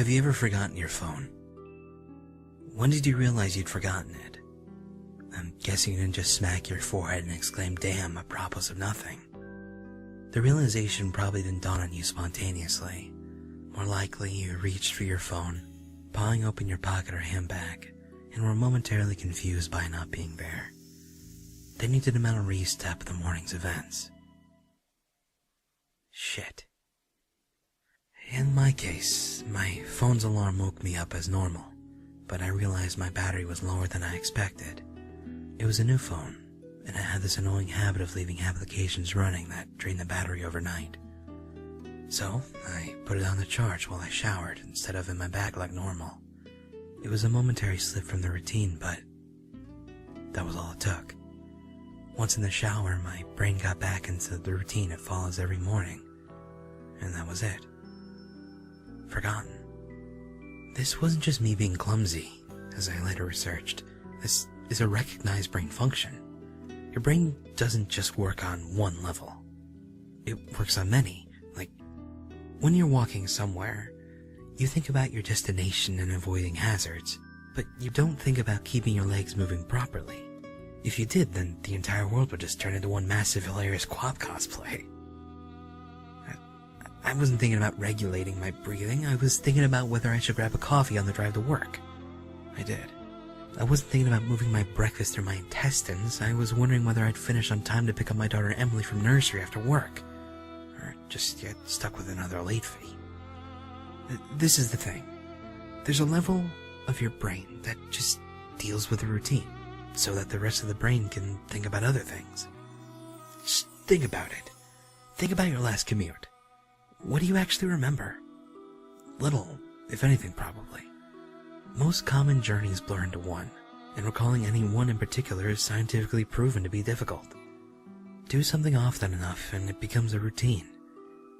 Have you ever forgotten your phone? When did you realize you'd forgotten it? I'm guessing you didn't just smack your forehead and exclaim, "Damn," apropos of nothing. The realization probably didn't dawn on you spontaneously. More likely, you reached for your phone, pawing open your pocket or handbag, and were momentarily confused by it not being there. Then you did a mental re-step of the morning's events. Shit. In my case, my phone's alarm woke me up as normal, but I realized my battery was lower than I expected. It was a new phone, and it had this annoying habit of leaving applications running that drained the battery overnight. So, I put it on the charge while I showered instead of in my bag like normal. It was a momentary slip from the routine, but that was all it took. Once in the shower, my brain got back into the routine it follows every morning, and that was it. Forgotten. This wasn't just me being clumsy, as I later researched. This is a recognized brain function. Your brain doesn't just work on one level. It works on many. Like, when you're walking somewhere, you think about your destination and avoiding hazards, but you don't think about keeping your legs moving properly. If you did, then the entire world would just turn into one massive hilarious quad cosplay. I wasn't thinking about regulating my breathing, I was thinking about whether I should grab a coffee on the drive to work. I did. I wasn't thinking about moving my breakfast through my intestines, I was wondering whether I'd finish on time to pick up my daughter Emily from nursery after work, or just get stuck with another late fee. This is the thing. There's a level of your brain that just deals with the routine, so that the rest of the brain can think about other things. Just think about it. Think about your last commute. What do you actually remember? Little, if anything, probably. Most common journeys blur into one, and recalling any one in particular is scientifically proven to be difficult. Do something often enough and it becomes a routine.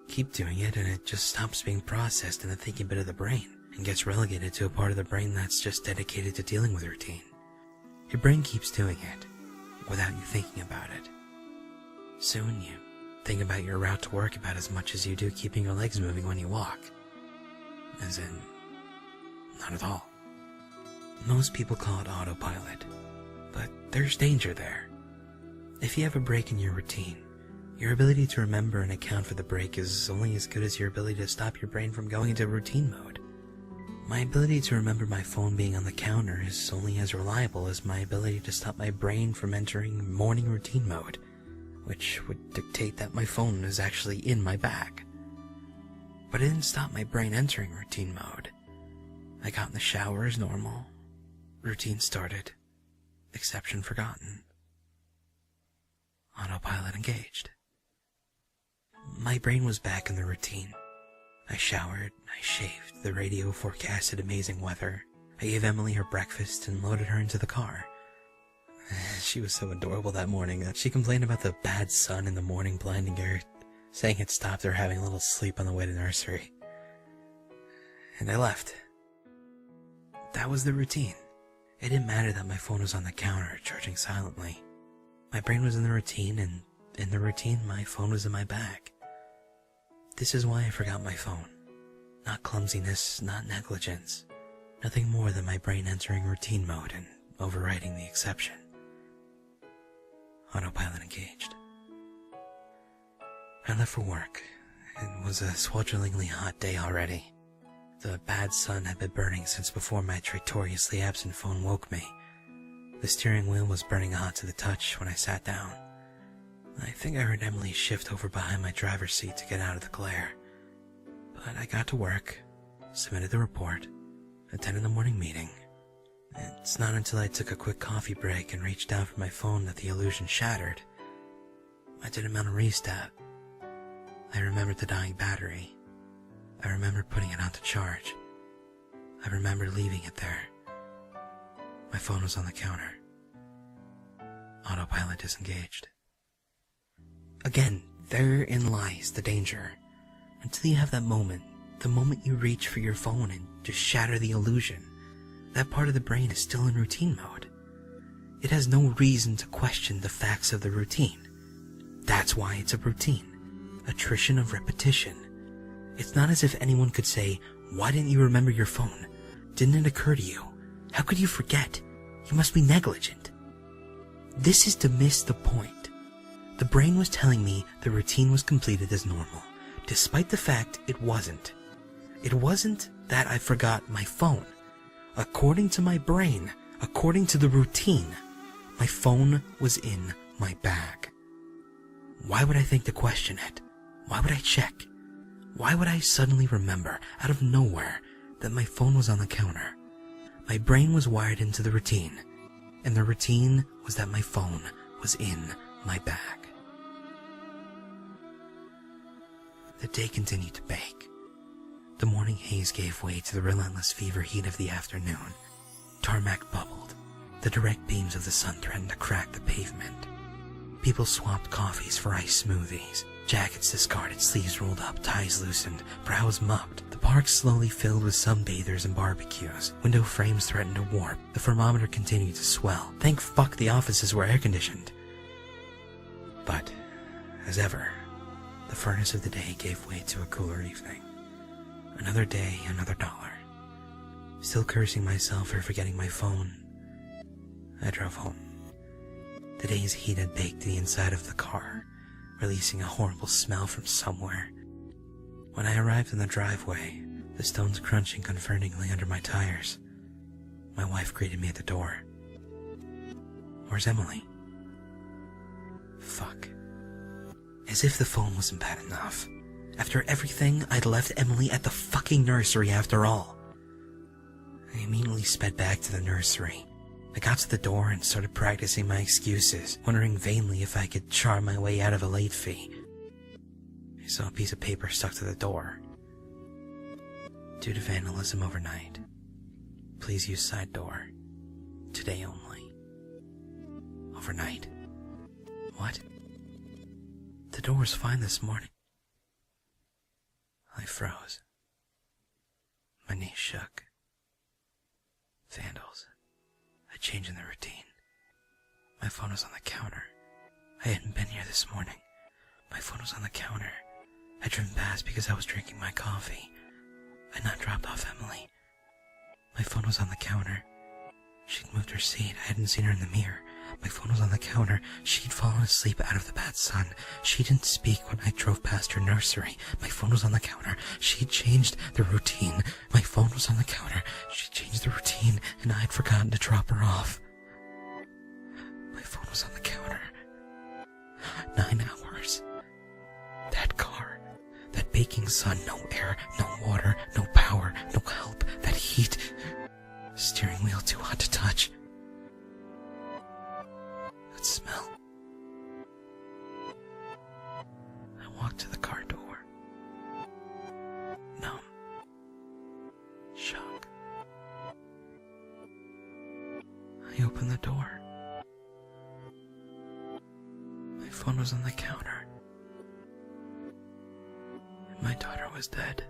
Keep doing it and it just stops being processed in the thinking bit of the brain and gets relegated to a part of the brain that's just dedicated to dealing with routine. Your brain keeps doing it without you thinking about it. Soon you think about your route to work about as much as you do keeping your legs moving when you walk. As in, not at all. Most people call it autopilot, but there's danger there. If you have a break in your routine, your ability to remember and account for the break is only as good as your ability to stop your brain from going into routine mode. My ability to remember my phone being on the counter is only as reliable as my ability to stop my brain from entering morning routine mode, which would dictate that my phone is actually in my bag. But it didn't stop my brain entering routine mode. I got in the shower as normal. Routine started. Exception forgotten. Autopilot engaged. My brain was back in the routine. I showered, I shaved, the radio forecasted amazing weather. I gave Emily her breakfast and loaded her into the car. She was so adorable that morning that she complained about the bad sun in the morning blinding her, saying it stopped her having a little sleep on the way to nursery. And I left. That was the routine. It didn't matter that my phone was on the counter, charging silently. My brain was in the routine, and in the routine, my phone was in my bag. This is why I forgot my phone. Not clumsiness, not negligence. Nothing more than my brain entering routine mode and overriding the exception. Autopilot engaged. I left for work. It was a swelteringly hot day already. The bad sun had been burning since before my traitorously absent phone woke me. The steering wheel was burning hot to the touch when I sat down. I think I heard Emily shift over behind my driver's seat to get out of the glare. But I got to work, submitted the report, attended the morning meeting. It's not until I took a quick coffee break and reached down for my phone that the illusion shattered. I did a mental restart. I remembered the dying battery. I remembered putting it on to charge. I remembered leaving it there. My phone was on the counter. Autopilot disengaged. Again, therein lies the danger. Until you have that moment, the moment you reach for your phone and just shatter the illusion, that part of the brain is still in routine mode. It has no reason to question the facts of the routine. That's why it's a routine. Attrition of repetition. It's not as if anyone could say, Why didn't you remember your phone? Didn't it occur to you? How could you forget? You must be negligent. This is to miss the point. The brain was telling me the routine was completed as normal, despite the fact it wasn't. It wasn't that I forgot my phone. According to my brain, according to the routine, my phone was in my bag. Why would I think to question it? Why would I check? Why would I suddenly remember, out of nowhere, that my phone was on the counter? My brain was wired into the routine, and the routine was that my phone was in my bag. The day continued to bake. The morning haze gave way to the relentless fever heat of the afternoon. Tarmac bubbled. The direct beams of the sun threatened to crack the pavement. People swapped coffees for iced smoothies. Jackets discarded, sleeves rolled up, ties loosened, brows mopped. The park slowly filled with sunbathers and barbecues. Window frames threatened to warp. The thermometer continued to swell. Thank fuck the offices were air-conditioned. But, as ever, the furnace of the day gave way to a cooler evening. Another day, another dollar. Still cursing myself for forgetting my phone, I drove home. The day's heat had baked the inside of the car, releasing a horrible smell from somewhere. When I arrived in the driveway, the stones crunching confrontingly under my tires, my wife greeted me at the door. Where's Emily? Fuck. As if the phone wasn't bad enough. After everything, I'd left Emily at the fucking nursery after all. I immediately sped back to the nursery. I got to the door and started practicing my excuses, wondering vainly if I could charm my way out of a late fee. I saw a piece of paper stuck to the door. Due to vandalism overnight, please use side door. Today only. Overnight? What? The door was fine this morning. I froze. My knees shook. Vandals. A change in the routine. My phone was on the counter. I hadn't been here this morning. My phone was on the counter. I'd driven past because I was drinking my coffee. I'd not dropped off Emily. My phone was on the counter. She'd moved her seat. I hadn't seen her in the mirror. My phone was on the counter. She'd fallen asleep out of the bad sun. She didn't speak when I drove past her nursery. My phone was on the counter. She'd changed the routine. My phone was on the counter. She changed the routine, and I'd forgotten to drop her off. My phone was on the counter. 9 hours. That car. That baking sun. No air, no water, no power, no help. That heat. Steering wheel too hot to touch. That smell. I walked to the car door. Numb. Shock. I opened the door. My phone was on the counter. And my daughter was dead.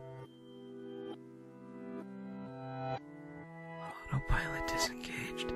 Autopilot disengaged.